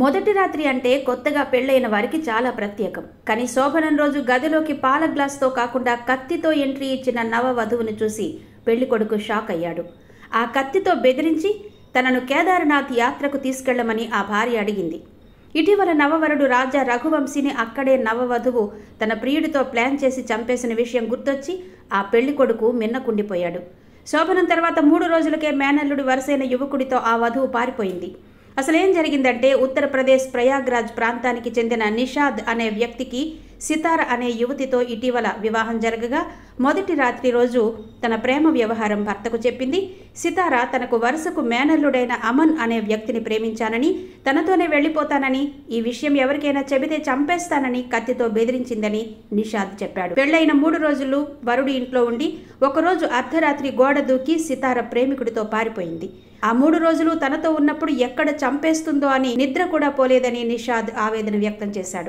మొదటి రాత్రి అంటే కొత్తగా పెళ్లైన వారికి చాలా ప్రత్యేకం. కానీ శోభనం రోజు గదిలోకి పాల గ్లాస్తో కాకుండా కత్తితో ఎంట్రీ ఇచ్చిన నవవధువును చూసి పెళ్లికొడుకు షాక్ అయ్యాడు. ఆ కత్తితో బెదిరించి తనను కేదార్నాథ్ యాత్రకు తీసుకెళ్లమని ఆ భార్య అడిగింది. ఇటీవల నవవరుడు రాజా రఘువంశీని అక్కడే నవవధువు తన ప్రియుడితో ప్లాన్ చేసి చంపేసిన విషయం గుర్తొచ్చి ఆ పెళ్లికొడుకు మిన్నకుండిపోయాడు. శోభనం తర్వాత 3 రోజులకే మేనల్లుడి వరుసైన యువకుడితో ఆ వధువు పారిపోయింది. అసలేం జరిగిందంటే ఉత్తరప్రదేశ్ ప్రయాగ్రాజ్ ప్రాంతానికి చెందిన నిషాద్ అనే వ్యక్తికి సితార అనే యువతితో ఇటీవల వివాహం జరగగా మొదటి రాత్రి రోజు తన ప్రేమ వ్యవహారం భర్తకు చెప్పింది. సితార తనకు వరుసకు మేనల్లుడైన అమన్ అనే వ్యక్తిని ప్రేమించానని, తనతోనే వెళ్లిపోతానని, ఈ విషయం ఎవరికైనా చెబితే చంపేస్తానని కత్తితో బెదిరించిందని నిషాద్ చెప్పాడు. పెళ్లైన 3 రోజులు వరుడి ఇంట్లో ఉండి ఒకరోజు అర్ధరాత్రి గోడ దూకి సితార ప్రేమికుడితో పారిపోయింది. ఆ 3 రోజులు తనతో ఉన్నప్పుడు ఎక్కడ చంపేస్తుందో అని నిద్ర కూడా పోలేదని నిషాద్ ఆవేదన వ్యక్తం చేశాడు.